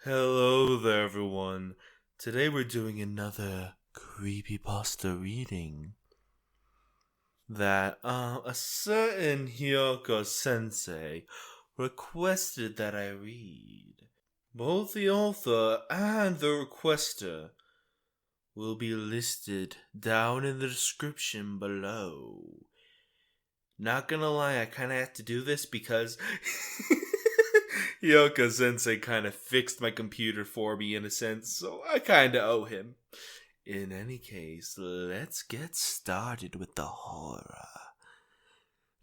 Hello there, everyone. Today we're doing another creepypasta reading that a certain Hyoko sensei requested that I read. Both the author and the requester will be listed down in the description below. Not gonna lie, I kinda have to do this because Hyoko sensei kinda fixed my computer for me in a sense, so I kinda owe him. In any case, let's get started with the horror,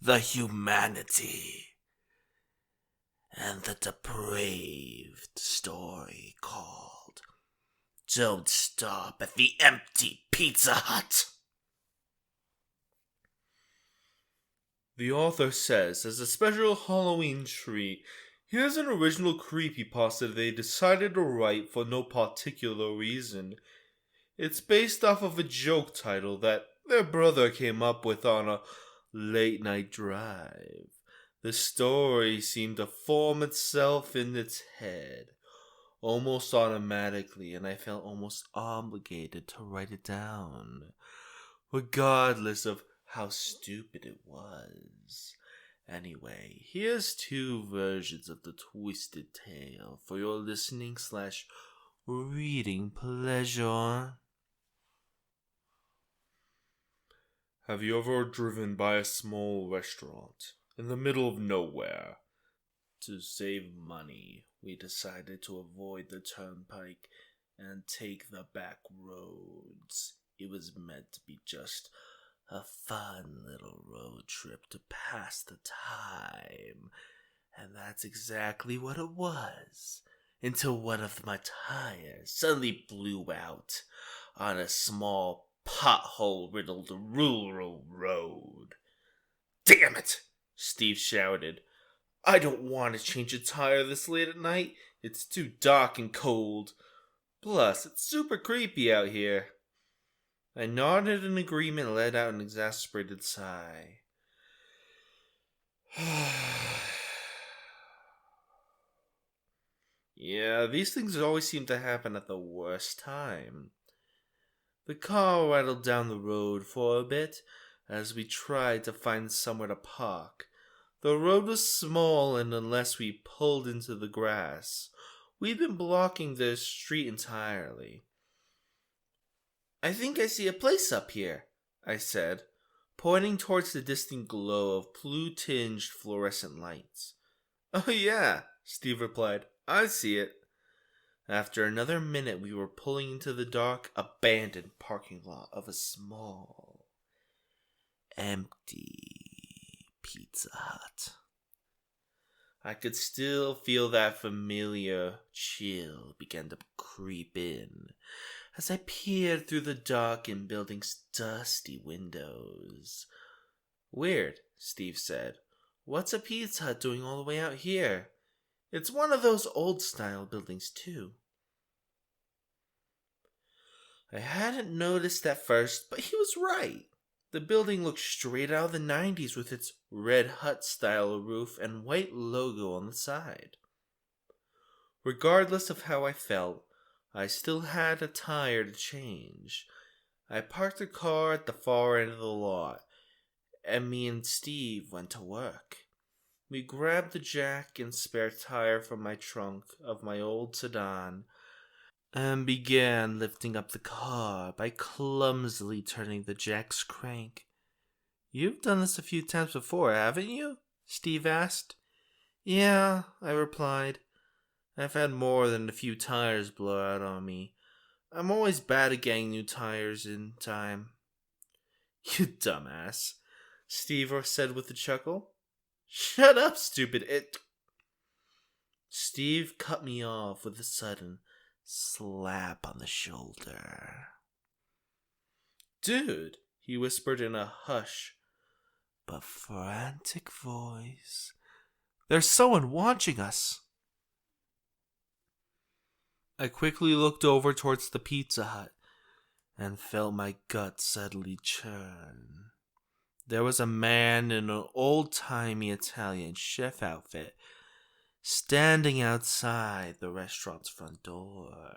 the humanity, and the depraved story called Don't Stop at the Empty Pizza Hut. The author says, as a special Halloween treat, here's an original creepypasta they decided to write for no particular reason. It's based off of a joke title that their brother came up with on a late-night drive. The story seemed to form itself in its head, almost automatically, and I felt almost obligated to write it down, regardless of how stupid it was. Anyway, here's two versions of the twisted tale for your listening/reading pleasure. Have you ever driven by a small restaurant in the middle of nowhere? To save money, we decided to avoid the turnpike and take the back roads. It was meant to be just a fun little road trip to pass the time. And that's exactly what it was. Until one of my tires suddenly blew out on a small pothole-riddled rural road. "Damn it!" Steve shouted. "I don't want to change a tire this late at night. It's too dark and cold. Plus, it's super creepy out here." I nodded in agreement and let out an exasperated sigh. Yeah, these things always seem to happen at the worst time. The car rattled down the road for a bit as we tried to find somewhere to park. The road was small, and unless we pulled into the grass, we'd been blocking the street entirely. "I think I see a place up here," I said, pointing towards the distant glow of blue-tinged fluorescent lights. "Oh yeah," Steve replied. "I see it." After another minute, we were pulling into the dark, abandoned parking lot of a small, empty Pizza Hut. I could still feel that familiar chill begin to creep in as I peered through the darkened building's dusty windows. "Weird," Steve said. "What's a Pizza Hut doing all the way out here? It's one of those old-style buildings, too." I hadn't noticed at first, but he was right. The building looked straight out of the 90s with its red hut-style roof and white logo on the side. Regardless of how I felt, I still had a tire to change. I parked the car at the far end of the lot, and me and Steve went to work. We grabbed the jack and spare tire from my trunk of my old sedan and began lifting up the car by clumsily turning the jack's crank. "You've done this a few times before, haven't you?" Steve asked. "Yeah," I replied. "I've had more than a few tires blow out on me. I'm always bad at getting new tires in time." "You dumbass," Steve said with a chuckle. "Shut up, stupid it." Steve cut me off with a sudden slap on the shoulder. "Dude," he whispered in a hush but frantic voice, "there's someone watching us." I quickly looked over towards the Pizza Hut and felt my gut suddenly churn. There was a man in an old-timey Italian chef outfit standing outside the restaurant's front door,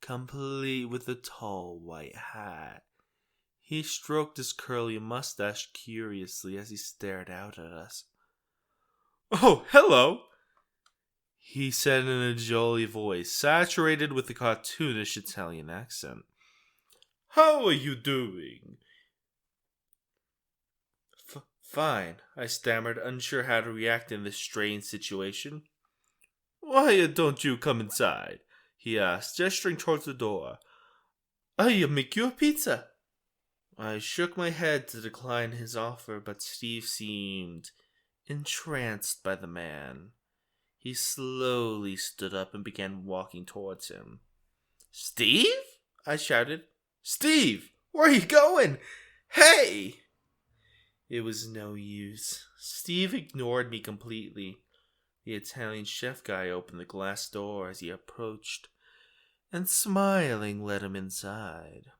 complete with a tall white hat. He stroked his curly mustache curiously as he stared out at us. "Oh, hello," he said in a jolly voice, saturated with a cartoonish Italian accent. "How are you doing?" Fine, I stammered, unsure how to react in this strange situation. "Why don't you come inside?" he asked, gesturing towards the door. "I'll make you a pizza." I shook my head to decline his offer, but Steve seemed entranced by the man. He slowly stood up and began walking towards him. "Steve?" I shouted. "Steve, where are you going? Hey!" It was no use. Steve ignored me completely. The Italian chef guy opened the glass door as he approached, and smiling led him inside.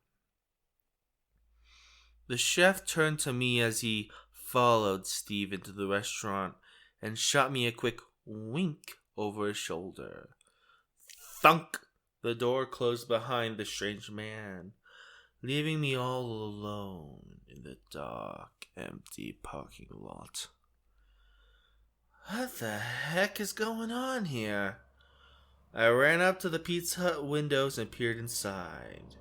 The chef turned to me as he followed Steve into the restaurant and shot me a quick wink over his shoulder. Thunk! The door closed behind the strange man, leaving me all alone in the dark, empty parking lot. What the heck is going on here? I ran up to the Pizza Hut windows and peered inside,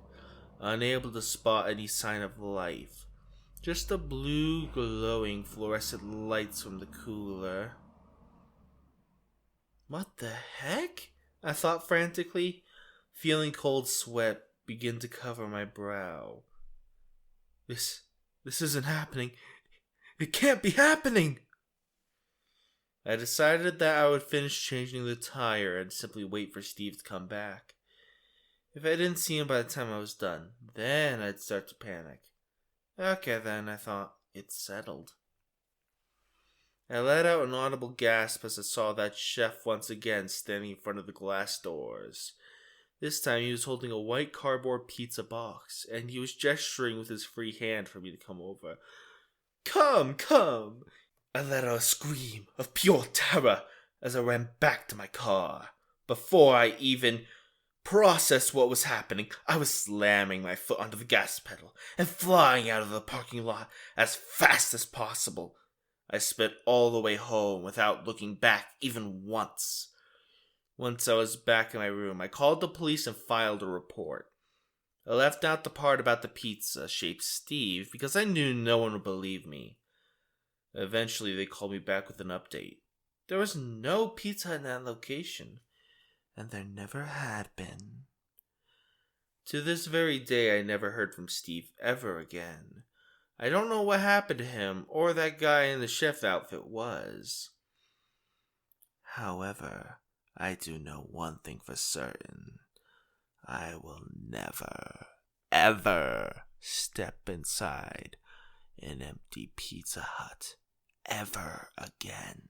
unable to spot any sign of life. Just the blue glowing fluorescent lights from the cooler. What the heck? I thought frantically, feeling cold sweat begin to cover my brow. This isn't happening. It can't be happening. I decided that I would finish changing the tire and simply wait for Steve to come back. If I didn't see him by the time I was done, then I'd start to panic. Okay then, I thought, it's settled. I let out an audible gasp as I saw that chef once again standing in front of the glass doors. This time he was holding a white cardboard pizza box, and he was gesturing with his free hand for me to come over. Come! I let out a scream of pure terror as I ran back to my car. Before I even processed what was happening, I was slamming my foot onto the gas pedal and flying out of the parking lot as fast as possible. I sped all the way home without looking back even once. Once I was back in my room, I called the police and filed a report. I left out the part about the pizza-shaped Steve because I knew no one would believe me. Eventually, they called me back with an update. There was no pizza in that location, and there never had been. To this very day, I never heard from Steve ever again. I don't know what happened to him or that guy in the chef outfit was. However, I do know one thing for certain. I will never, ever step inside an empty Pizza Hut ever again.